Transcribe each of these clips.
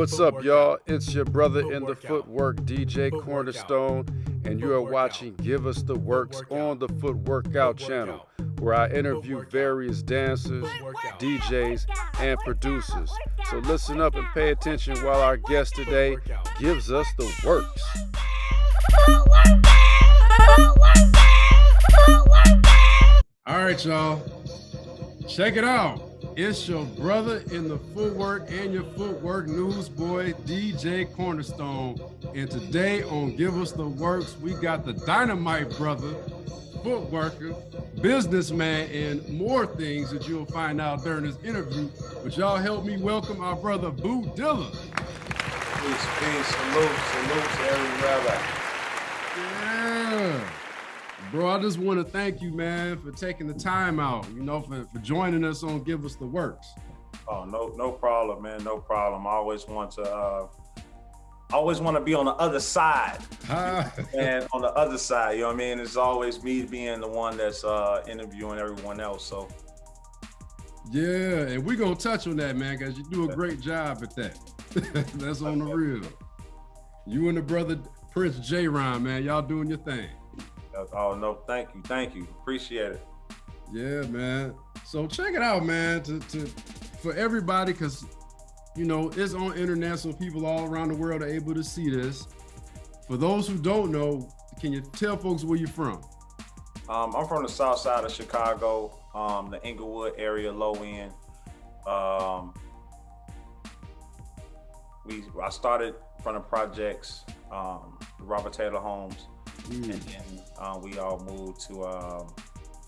What's up, y'all? It's your brother in the footwork, DJ Cornerstone, and you are watching Give Us the Works on the Footwork Out channel, where I interview various dancers, DJs, and producers. So listen up and pay attention while our guest today gives us the works. All right, y'all. Check it out. It's your brother in the footwork and your footwork newsboy, DJ Cornerstone. And today on Give Us the Works, we got the dynamite brother, footworker, businessman, and more things that you'll find out during this interview. But y'all help me welcome our brother, Boo Dilla. Peace, salute to every brother. Yeah. Bro, I just want to thank you, man, for taking the time out, for joining us on Give Us the Works. Oh, no problem, man. No problem. I always want to be on the other side. And on the other side, you know what I mean? It's always me being the one that's interviewing everyone else. So yeah, and we're gonna touch on that, man, because you do a great job at that. That's on the real. You and the brother Prince J-Ron, man, y'all doing your thing. Oh no, thank you. Appreciate it. Yeah, man. So check it out, man, for everybody, because it's on internet, so people all around the world are able to see this. For those who don't know, can you tell folks where you're from? I'm from the south side of Chicago, the Inglewood area, low end. I started from the projects, the Robert Taylor homes. And then we all moved to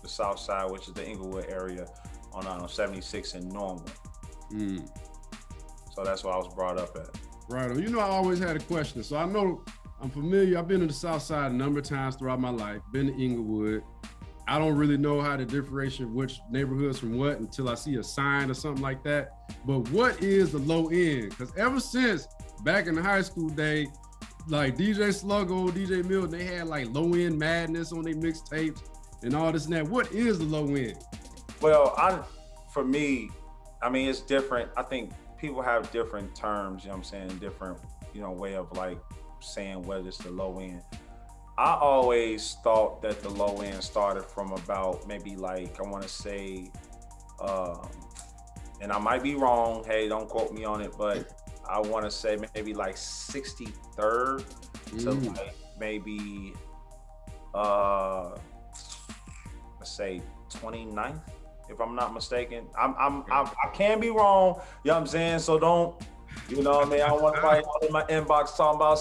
the south side, which is the Inglewood area on 76 and Normal. So that's where I was brought up at. Right. I always had a question. So I know I'm familiar. I've been to the south side a number of times throughout my life, been to Inglewood. I don't really know how to differentiate which neighborhoods from what until I see a sign or something like that. But what is the low end? Because ever since back in the high school day, like DJ Sluggo, DJ Milton, they had like low end madness on their mixtapes and all this and that. What is the low end? Well, for me, it's different. I think people have different terms, different, way of like saying what is the low end. I always thought that the low end started from about maybe like, I want to say, and I might be wrong, hey, don't quote me on it, but I want to say maybe like 63rd to like maybe, let's say 29th, if I'm not mistaken. I can be wrong, you know what I'm saying? So don't, I don't want anybody in my inbox talking about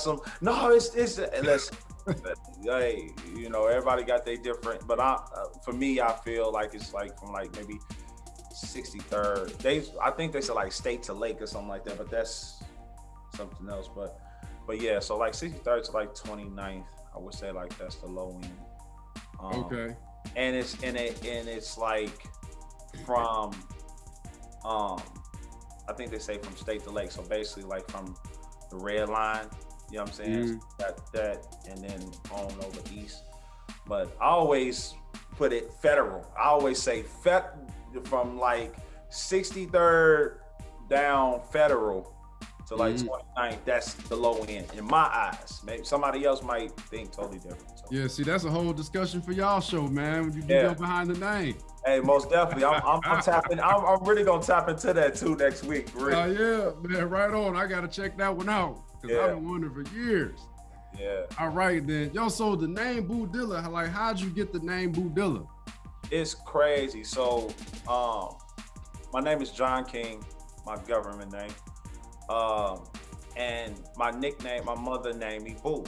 hey, everybody got their different, but for me, I feel like it's like from like maybe 63rd. I think they said like state to lake or something like that, but that's something else. But yeah, so like 63rd to like 29th, I would say like that's the low end. Okay. And it's like from I think they say from state to lake. So basically like from the red line, you know what I'm saying? That and then on over east. But I always put it federal. I always say from like 63rd down federal to like 29th, that's the low end in my eyes. Maybe somebody else might think totally different. So. Yeah, see, that's a whole discussion for y'all show, man. When you go behind the name. Hey, most definitely. I'm tapping. I'm really gonna tap into that too next week. Really. Oh yeah, man, right on. I gotta check that one out because I've been wondering for years. Yeah. All right then, yo. So the name Boo Dilla, like, how'd you get the name Boo Dilla? It's crazy. So, my name is John King, my government name, and my nickname, my mother named me Boo.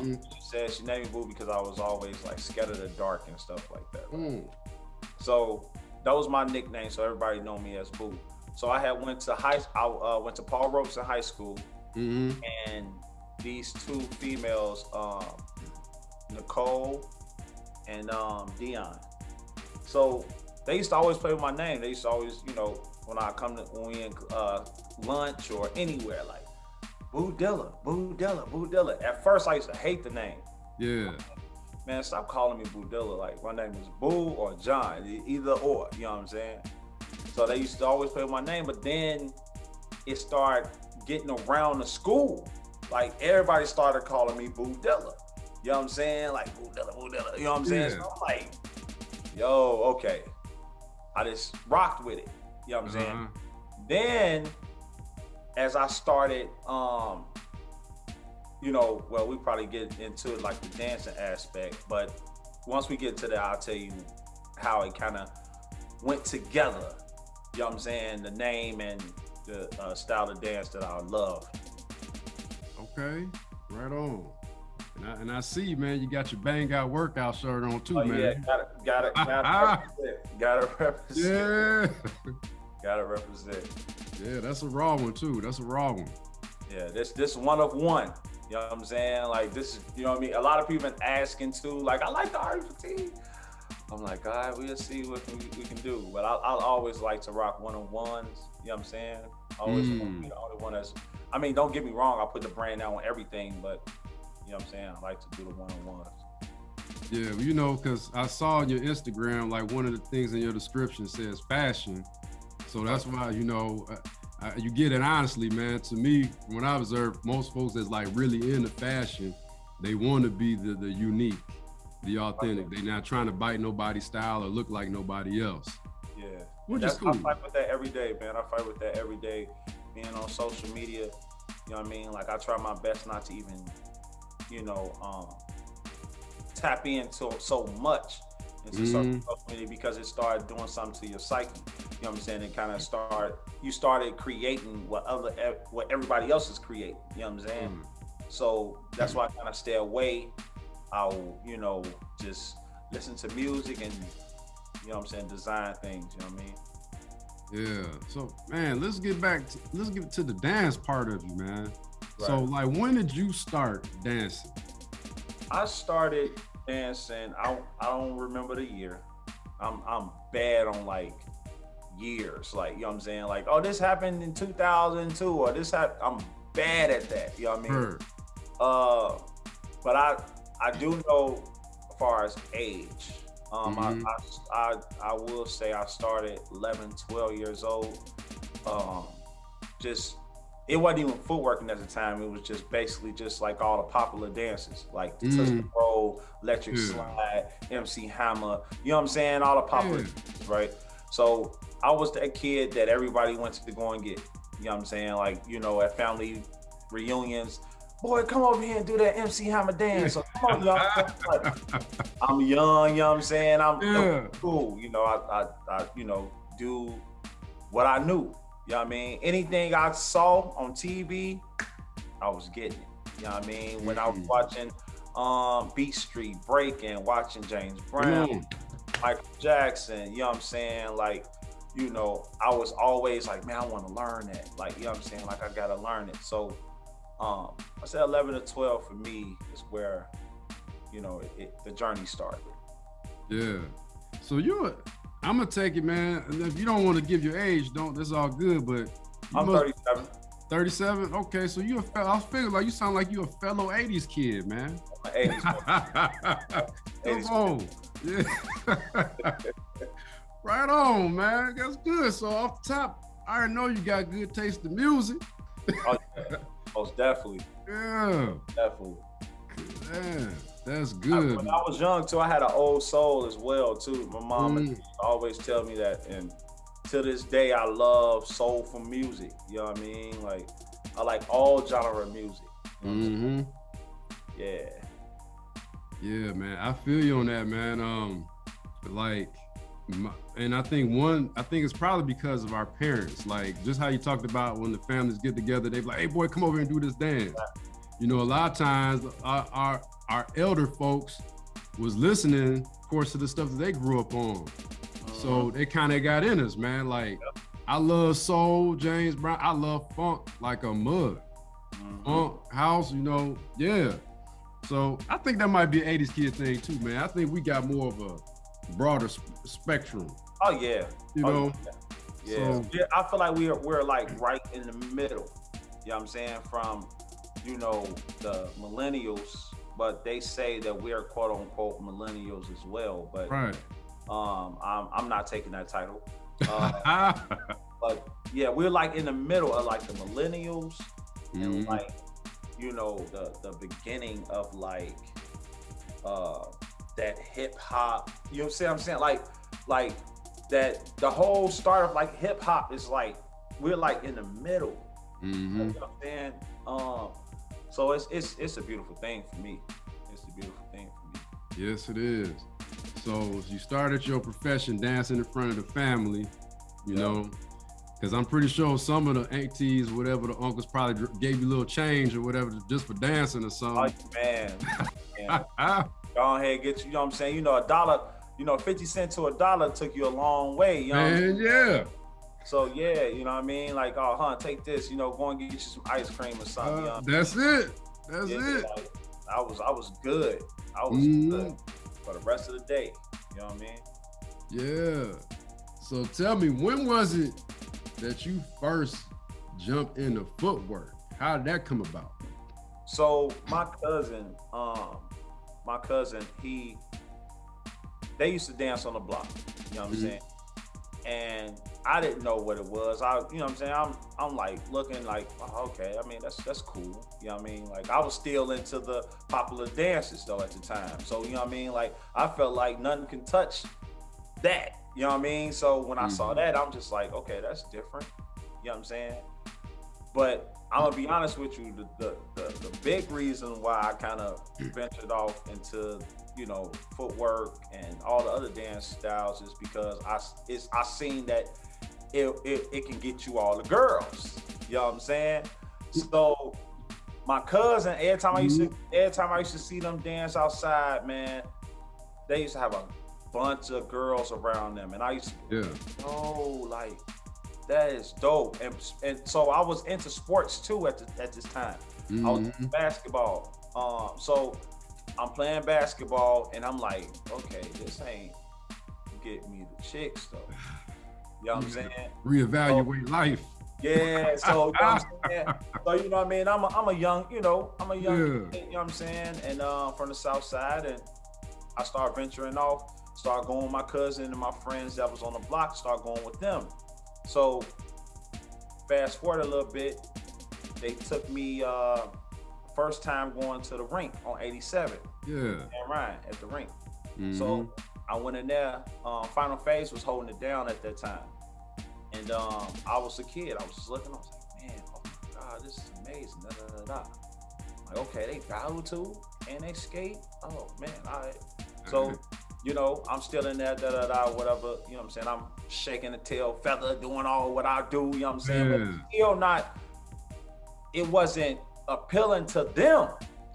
She said she named me Boo because I was always like scared of the dark and stuff like that. Right? So that was my nickname. So everybody know me as Boo. So I went to went to Paul Robeson High School, and these two females, Nicole and Dion. So they used to always play with my name. They used to always, when we in lunch or anywhere, like Boo Dilla, Boo Dilla, Boo Dilla. At first, I used to hate the name. Yeah. Man, stop calling me Boo Dilla. Like, my name is Boo or John, either or, you know what I'm saying? So they used to always play with my name, but then it started getting around the school, like everybody started calling me Boo Dilla. You know what I'm saying? Like Boo Dilla, Boo Dilla. You know what I'm saying? So I'm like, yo, okay. I just rocked with it. You know what I'm saying? Then as I started, you know, well, we probably get into it like the dancing aspect, but once we get to that, I'll tell you how it kind of went together. You know what I'm saying? The name and the style of dance that I love. Okay, right on. And I see, man, you got your bang out workout shirt on too, man. Yeah, gotta represent. Gotta represent. Yeah. Gotta represent. Yeah, that's a raw one too. That's a raw one. Yeah, this one of one. You know what I'm saying? Like this is, you know what I mean? A lot of people been asking too, like, I like the Artistry. I'm like, all right, we'll see what we can do. But I'll always like to rock one-on-ones. You know what I'm saying? Always want to be the only one that's, I mean, don't get me wrong, I put the brand out on everything, but you know what I'm saying? I like to do the one-on-ones. Yeah, you know, because I saw on your Instagram, like one of the things in your description says fashion. So that's why, you know, you get it honestly, man. To me, when I observe most folks that's like really into fashion, they want to be the unique, the authentic. They're not trying to bite nobody's style or look like nobody else. Yeah. Which is cool. I fight with that every day, man. I fight with that every day. Being on social media, you know what I mean? Like I try my best not to even, you know, tap into so much into social media because it started doing something to your psyche. You know what I'm saying? It kind of started creating what everybody else is creating. You know what I'm saying? So that's why I kind of stay away. I'll, you know, just listen to music and, you know what I'm saying, design things, you know what I mean? Yeah. So, man, let's get to the dance part of you, man. Right. So, like, when did you start dancing? I started dancing, I don't remember the year. I'm bad on, like, years. Like, you know what I'm saying? Like, oh, this happened in 2002 or this happened. I'm bad at that, you know what I mean? But I do know as far as age. I will say I started 11, 12 years old. Just, it wasn't even footworking at the time. It was just basically just like all the popular dances, like the Twist and Roll, Electric Slide, MC Hammer, you know what I'm saying? All the popular dances, right? So I was that kid that everybody went to go and get, you know what I'm saying? Like, you know, at family reunions, boy, come over here and do that MC Hammer dance. So come on, y'all. I'm young, you know what I'm saying? I'm cool. You know, I you know, do what I knew. You know what I mean? Anything I saw on TV, I was getting it. You know what I mean? When I was watching Beat Street, breaking, watching James Brown, Michael Jackson, you know what I'm saying? Like, you know, I was always like, man, I want to learn that. Like, you know what I'm saying? Like, I got to learn it. So, I said 11 to 12 for me is where, you know, the journey started. Yeah. So I'm gonna take it, man. If you don't want to give your age, that's all good. But I'm 37. 37? Okay, so I was figuring like you sound like you a fellow 80s kid, man. I'm an 80s. Come on. Yeah. Right on, man. That's good. So off the top, I already know you got good taste in music. Oh, yeah. Most definitely. Yeah. Definitely. Man, that's good. When I was young too, I had an old soul as well too. My mom always tell me that, and to this day, I love soulful music. You know what I mean? Like, I like all genre of music. Yeah. Yeah, man. I feel you on that, man. And I think it's probably because of our parents. Like, just how you talked about when the families get together, they be like, hey, boy, come over and do this dance. You know, a lot of times our elder folks was listening, of course, to the stuff that they grew up on. So they kind of got in us, man. Like, I love soul, James Brown. I love funk like a mug. Funk, house, you know, yeah. So I think that might be an 80s kid thing too, man. I think we got more of a broader spectrum. Oh, yeah. You know? Yeah. So, yeah, I feel like we're like right in the middle. You know what I'm saying? From, you know, the millennials, but they say that we're quote unquote millennials as well. But I'm not taking that title. But yeah, we're like in the middle of like the millennials and like, you know, the beginning of like that hip hop, you know what I'm saying? Like that the whole start of like hip hop is like we're like in the middle. You know what I'm saying? So it's a beautiful thing for me. It's a beautiful thing for me. Yes, it is. So you started your profession dancing in front of the family, you know, because I'm pretty sure some of the aunties, whatever, the uncles probably gave you a little change or whatever just for dancing or something. Oh, man. Go ahead, get you, you know what I'm saying? You know, $1, you know, 50 cents to $1 took you a long way. You know what I mean? Yeah. So yeah, you know what I mean? Like, oh, take this, you know, go and get you some ice cream or something. You know that's it. That's it. Like, I was good. I was good for the rest of the day. You know what I mean? Yeah. So tell me, when was it that you first jumped into footwork? How did that come about? So my cousin, they used to dance on the block. You know what I'm saying? And I didn't know what it was. You know what I'm saying? I'm like looking like, oh, okay. I mean, that's cool. You know what I mean? Like I was still into the popular dances though at the time. So you know what I mean? Like I felt like nothing can touch that. You know what I mean? So when I saw that, I'm just like, okay, that's different. You know what I'm saying? But I'm gonna be honest with you, the big reason why I kind of ventured off into, you know, footwork and all the other dance styles is because I seen that it can get you all the girls. You know what I'm saying? So my cousin, every time I used to see them dance outside, man, they used to have a bunch of girls around them, and I used to oh, like that is dope. And so I was into sports too at this time. I was into basketball. So I'm playing basketball and I'm like, okay, this ain't get me the chicks though. You know what I'm saying? Reevaluate life. Yeah, so you know what I'm saying? So you know what I mean? I'm a young kid, you know what I'm saying? And from the south side, and I started venturing off, started going with my cousin and my friends that was on the block, start going with them. So fast forward a little bit, they took me first time going to the rink on 87. Yeah. And Ryan at the rink. So I went in there. Final Phase was holding it down at that time. And I was a kid. I was just looking. I was like, man, oh my God, this is amazing. Da, da, da, da. Like, okay, they battle too, and they skate. Oh man, all right. So, you know, I'm still in there, da da da, whatever. You know what I'm saying? I'm shaking the tail feather, doing all what I do. You know what I'm saying? But still not. It wasn't appealing to them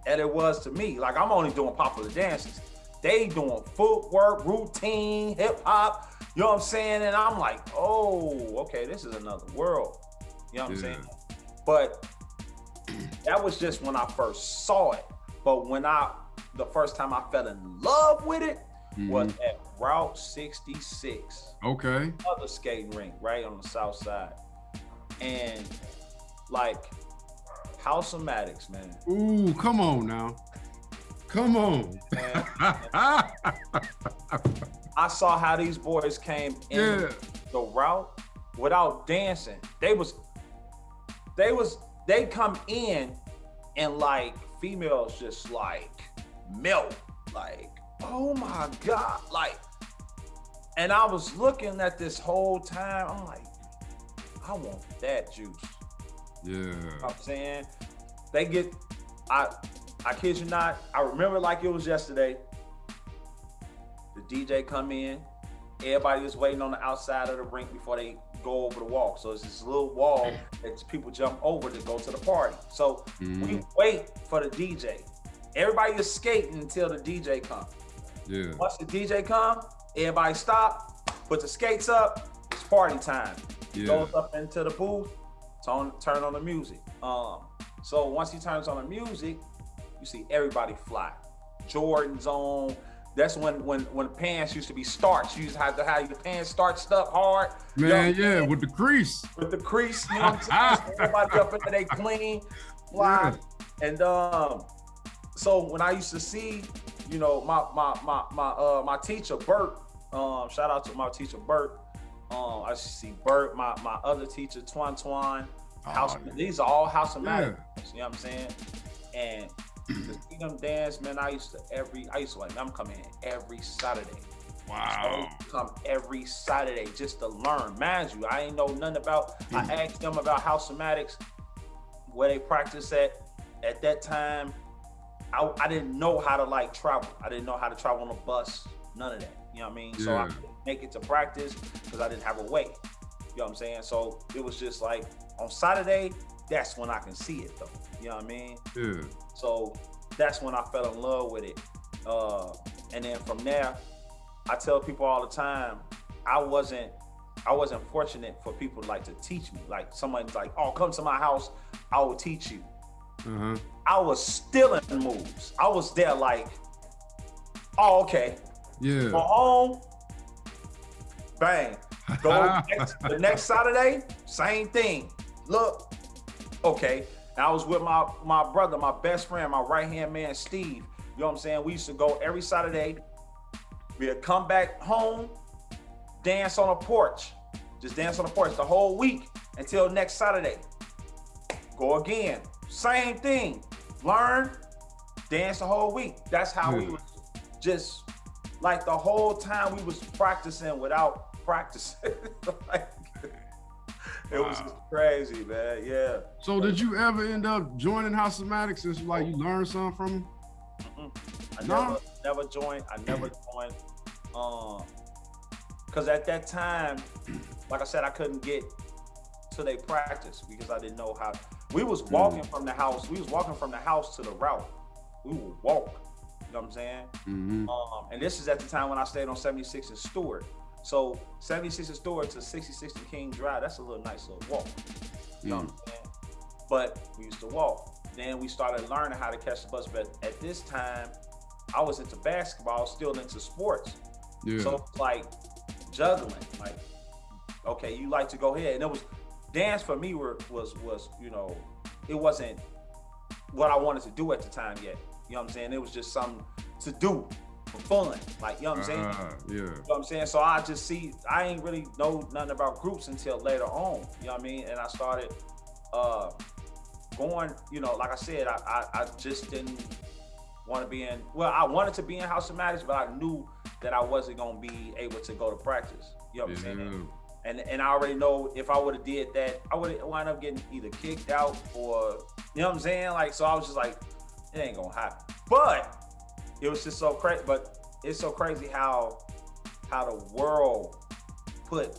as it was to me. Like I'm only doing popular dances. They doing footwork, routine, hip hop. You know what I'm saying? And I'm like, oh, okay, this is another world. You know what I'm saying? But that was just when I first saw it. But the first time I fell in love with it was at Route 66. Okay. Another skating rink right on the south side. And like House-O-Matics, man. Ooh, come on now. Come on. I saw how these boys came in the route without dancing. They come in and like females just like melt, like, oh my God, like, and I was looking at this whole time, I'm like, I want that juice. Yeah. You know what I'm saying? They get, I kid you not, I remember like it was yesterday. The DJ come in, everybody was waiting on the outside of the rink before they go over the wall. So it's this little wall that people jump over to go to the party. So we wait for the DJ. Everybody is skating until the DJ comes. Yeah. Once the DJ comes, everybody stop, put the skates up, it's party time. Yeah. Goes up into the booth, turn on the music. So once he turns on the music, you see everybody fly. Jordan's on. That's when pants used to be starched. You used to have your pants starched up hard. Man, yeah, with the crease. With the crease, you know what I'm saying? Everybody up in there, they clean, fly. Yeah. And so when I used to see, you know, my teacher Bert, shout out to my teacher Bert. I used to see Bert, my other teacher Twan, These are all house of magic. Yeah. You know what I'm saying? And to see them dance, man, I used to like, I'm coming in every Saturday. Wow. So I used to come every Saturday just to learn. Mind you, I ain't know nothing about, I asked them about house somatics, where they practice at that time. I didn't know how to like travel. I didn't know how to travel on a bus, none of that. You know what I mean? Yeah. So I couldn't make it to practice because I didn't have a way. You know what I'm saying? So it was just like on Saturday, that's when I can see it though. You know what I mean? Yeah. So that's when I fell in love with it. And then from there, I tell people all the time, I wasn't fortunate for people like to teach me. Like someone's like, oh, come to my house, I will teach you. Uh-huh. I was stealing moves. I was there like, oh, okay. Yeah. Go home, bang. Go the next Saturday, same thing. Look, okay. And I was with my brother, my best friend, my right-hand man, Steve. You know what I'm saying? We used to go every Saturday. We'd come back home, dance on a porch. Just dance on the porch the whole week until next Saturday. Go again. Same thing. Learn, dance the whole week. That's how we was just like the whole time we was practicing without practicing. Like, it was just crazy, man. Yeah. So did you ever end up joining House of Magic since like you learned something from him? I never joined. Because at that time, like I said, I couldn't get to their practice because I didn't know how. We was walking from the house. We was walking from the house to the route. We would walk. You know what I'm saying? Mm-hmm. And this is at the time when I stayed on 76 and Stewart. So 76 and Stewart to 66 and King Drive, that's a nice little walk. You know what I'm saying? But we used to walk. Then we started learning how to catch the bus. But at this time, I was into basketball, still into sports. Yeah. So it's like juggling. Like, okay, you like to go ahead. And it was dance for me was you know, it wasn't what I wanted to do at the time yet. You know what I'm saying? It was just something to do for fun. Like, you know what I'm saying? Yeah. You know what I'm saying? So I ain't really know nothing about groups until later on. You know what I mean? And I started going, you know, like I said, I just didn't want to be in, well, I wanted to be in House of Magic, but I knew that I wasn't going to be able to go to practice. You know what I'm saying? And I already know if I would have did that, I would have wound up getting either kicked out or, you know what I'm saying? Like, so I was just like, it ain't going to happen. But it was just so crazy. But it's so crazy how the world put,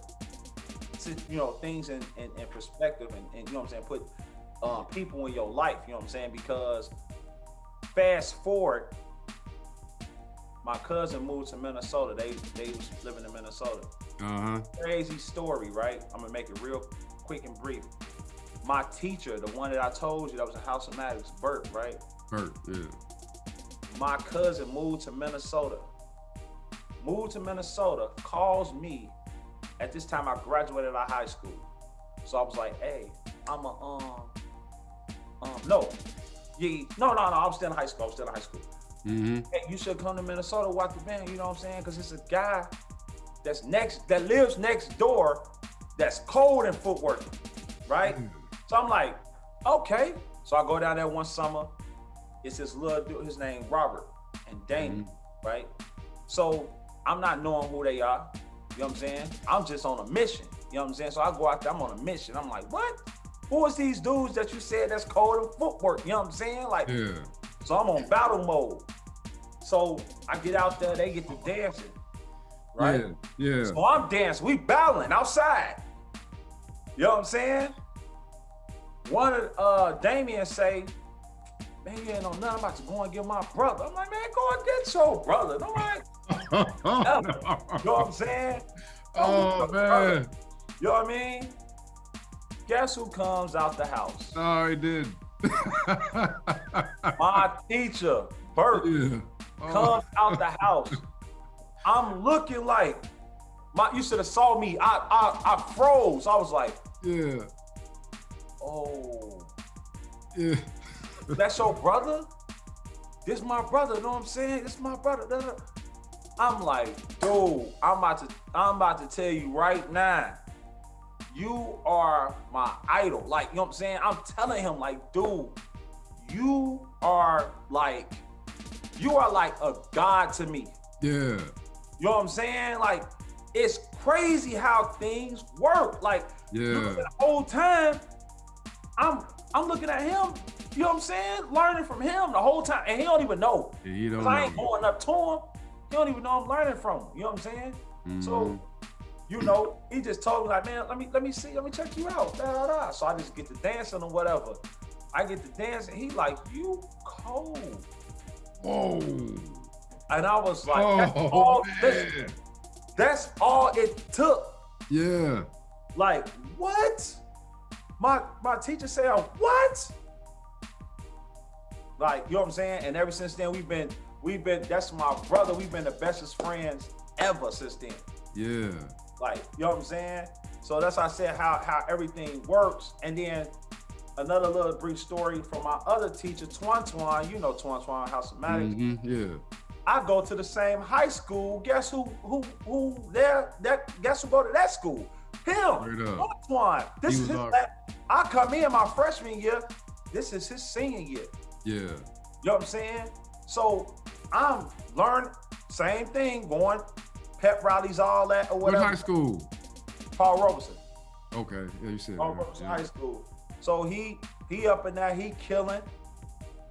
you know, things in perspective and you know what I'm saying, put people in your life, you know what I'm saying? Because fast forward, my cousin moved to Minnesota. They was living in Minnesota. Uh-huh. Crazy story, right? I'm gonna make it real quick and brief. My teacher, the one that I told you that was a House of Magic, Bert, right? Bert, yeah. My cousin moved to Minnesota. Calls me. At this time, I graduated out of high school. So I was like, hey, I'm no, I was still in high school. Mm-hmm. Hey, you should come to Minnesota, watch the band, you know what I'm saying? Because it's a guy that lives next door that's cold in Footwork, right? So I'm like, okay. So I go down there one summer. It's this little dude, his name Robert and Damien, right? So I'm not knowing who they are, you know what I'm saying? I'm just on a mission, you know what I'm saying? So I go out there, I'm on a mission. I'm like, what? Who is these dudes that you said that's cold in Footwork, you know what I'm saying? Like, so I'm on battle mode. So I get out there, they get to dancing, right? Yeah. So I'm dancing, we battling outside. You know what I'm saying? One of Damien say, man, you ain't know nothing about to go and get my brother. I'm like, man, go and get your brother. I'm like, you know what I'm saying? Oh, man. You know what I mean? Guess who comes out the house? Oh, he did. My teacher, Bert, comes out the house. I'm looking like, you should have saw me. I froze. I was like, oh. Yeah. That's your brother? This my brother, you know what I'm saying? This my brother. I'm like, dude, I'm about to tell you right now, you are my idol. Like, you know what I'm saying? I'm telling him, like, dude, you are like a god to me. Yeah. You know what I'm saying? Like, it's crazy how things work. Like, the whole time, I'm looking at him, you know what I'm saying? Learning from him the whole time. And he don't even know. Yeah, he don't know. I ain't going up to him. He don't even know I'm learning from him. You know what I'm saying? So, you know, he just told me, like, man, let me see, let me check you out. Da, da, da. So I just get to dancing or whatever. I get to dance and he like, you cold. Whoa. And I was like, that's all it took. Yeah. Like, what? My teacher said, what? Like, you know what I'm saying? And ever since then, we've been, that's my brother. We've been the bestest friends ever since then. Yeah. Like, you know what I'm saying? So that's how I said how everything works. And then another little brief story from my other teacher, Twan. You know Twan, House of Magic. Yeah. I go to the same high school. Guess who guess who go to that school? Him. Twan. This is his I come in my freshman year. This is his senior year. Yeah. You know what I'm saying? So I'm learning, same thing, going pep rallies, all that or whatever. What high school? Paul Robeson. Okay. Yeah, you said Paul Robeson High School. So he up in there, he killing.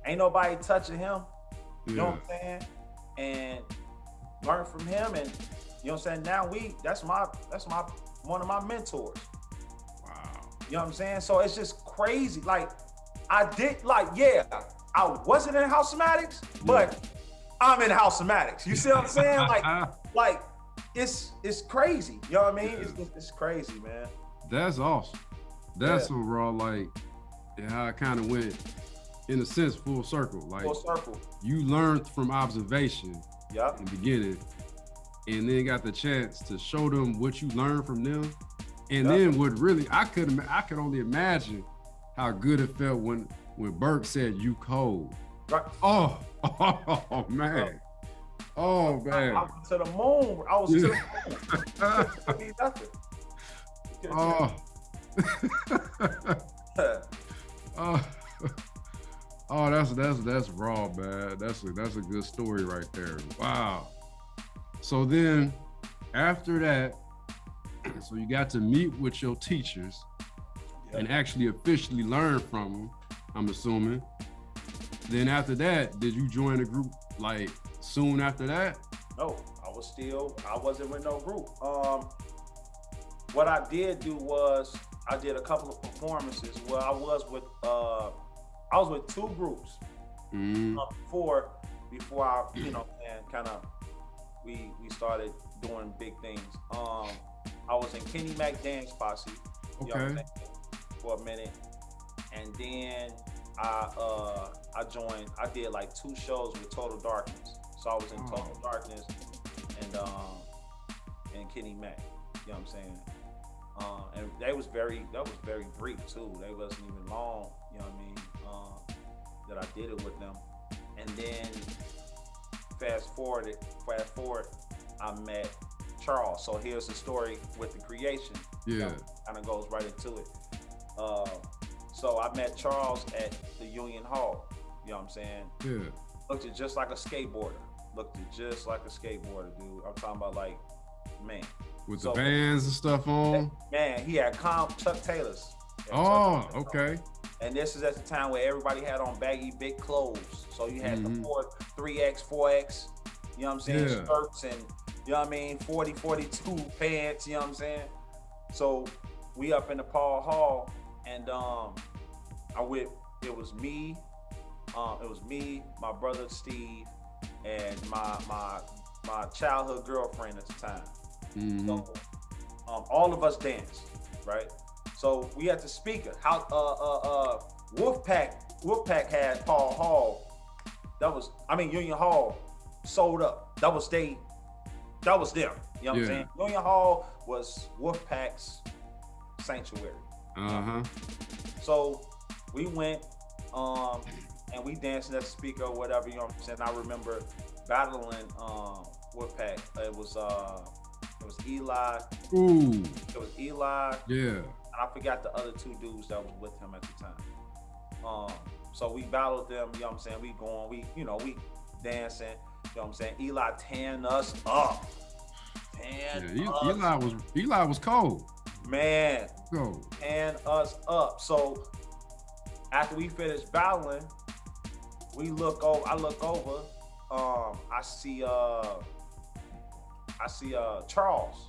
Ain't nobody touching him. You know what I'm saying? And learn from him, and you know what I'm saying? Now that's my one of my mentors. Wow. You know what I'm saying? So it's just crazy. Like, I wasn't in House-O-Matics, but I'm in House-O-Matics. You see what I'm saying? Like it's crazy. You know what I mean? It's crazy, man. That's awesome. That's so raw, like how it kind of went, in a sense, full circle. Like, full circle. You learned from observation in the beginning, and then got the chance to show them what you learned from them. And then what really, I could only imagine how good it felt when Burke said, you cold. Right. Oh man. Oh man. I was to the moon. I was to the moon. Couldn't be nothing. Oh, that's raw, man. That's a good story right there. Wow. So then, after that, so you got to meet with your teachers and actually officially learn from them, I'm assuming. Then after that, did you join a group like soon after that? No, I wasn't with no group. What I did do was I did a couple of performances where I was with two groups before I, you know, and kind of we started doing big things. I was in Kenny Mac Dance Posse, you know what I'm saying, for a minute, and then I joined. I did like 2 shows with Total Darkness, so I was in Total Darkness and Kenny Mac. You know what I'm saying? And that was very brief too. They wasn't even long. You know what I mean? That I did it with them, and then fast forward, I met Charles. So here's the story with the creation. Yeah, kind of goes right into it. So I met Charles at the Union Hall. You know what I'm saying? Yeah. Looked just like a skateboarder. Dude. I'm talking about, like, man. With the bands and stuff on? Man, he had Chuck Taylors. Okay. And this is at the time where everybody had on baggy big clothes. So you had the 3X, 4X, you know what I'm saying, shirts, and, you know what I mean, 40, 42 pants, you know what I'm saying? So we up in the Paul Hall, and it was me, my brother Steve, and my childhood girlfriend at the time. So all of us danced, right? So we had the speaker. Wolfpack had Paul Hall. Union Hall sold up. That was them. You know what I'm saying? Union Hall was Wolfpack's sanctuary. So we went and we danced at the speaker or whatever, you know what I'm saying? I remember battling Wolfpack. It was It was Eli. Ooh. It was Eli. Yeah. And I forgot the other 2 dudes that was with him at the time. So we battled them, you know what I'm saying? We going, we dancing, you know what I'm saying? Eli tan us up. Eli was cold. Man, Cold. tan us up. So after we finished battling, I look over, I see Charles.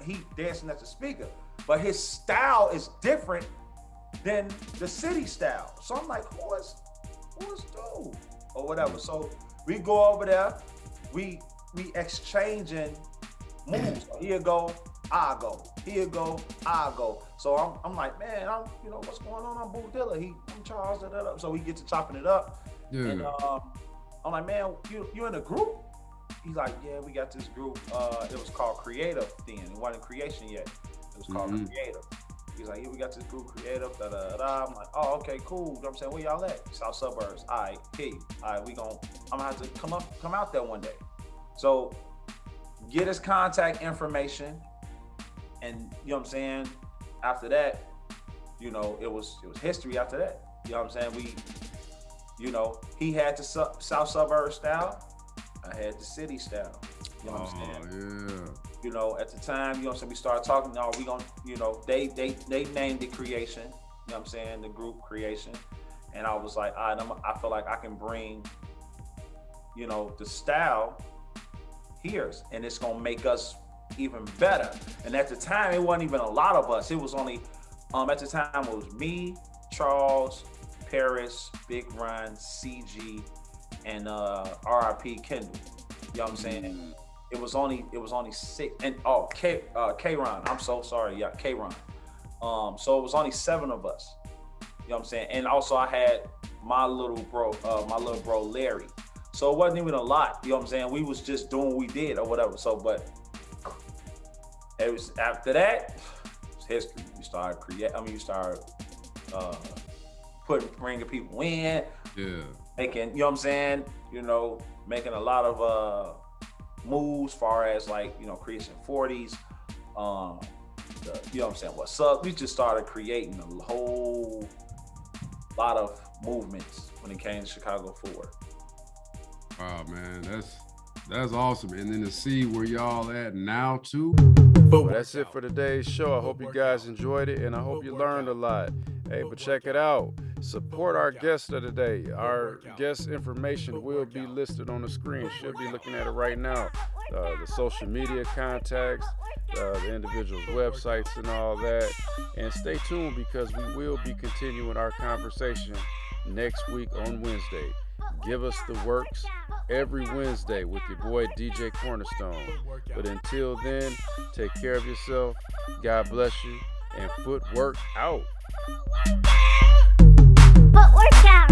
He dancing at the speaker, but his style is different than the city style. So I'm like, who is dude? Or whatever. So we go over there, we exchanging moves. Here go, I go. Here go, I go. So I'm like, man, what's going on? I'm Boo Dilla. I'm Charles. So we get to chopping it up. Yeah. And I'm like, man, you in a group? He's like, yeah, we got this group. It was called Creative then. It wasn't Creation yet. It was called Creative. He's like, yeah, we got this group Creative. I'm like, oh, okay, cool. You know what I'm saying? Where y'all at? South Suburbs. All right, hey, all right, I'm gonna have to come out there one day. So get his contact information, and you know what I'm saying. After that, it was history. After that, you know what I'm saying. He had the South Suburb style. I had the city style. You know what I'm saying? Yeah. At the time, you know what I'm saying, we started talking, we gonna, they named it Creation, you know what I'm saying, the group Creation. And I was like, I feel like I can bring, the style here, and it's gonna make us even better. And at the time, it wasn't even a lot of us. It was only, at the time, it was me, Charles, Paris, Big Run, CG, and RIP Kendall. You know what I'm saying? It was only 6, and K-Ron. I'm so sorry. Yeah, K-Ron. So it was only 7 of us. You know what I'm saying? And also I had my little bro Larry. So it wasn't even a lot. You know what I'm saying? We was just doing what we did or whatever. So, but it was after that, it's history. We started bringing people in. Yeah. Making, you know what I'm saying? Making a lot of moves far as like, creation 40s. You know what I'm saying? What's up? We just started creating a whole lot of movements when it came to Chicago Footwork. Wow, man, that's awesome. And then to see where y'all at now too. Well, that's it for today's show. I hope you guys enjoyed it, and I hope you learned a lot. Hey, but check it out. Support our guest of the day. Our guest information will be listed on the screen. Should be looking at it right now. The social media contacts, the individual's websites and all that. And stay tuned, because we will be continuing our conversation next week on Wednesday. Give Us The Works every Wednesday with your boy DJ Cornerstone. But until then, take care of yourself. God bless you. And Footwork out. Footwork out.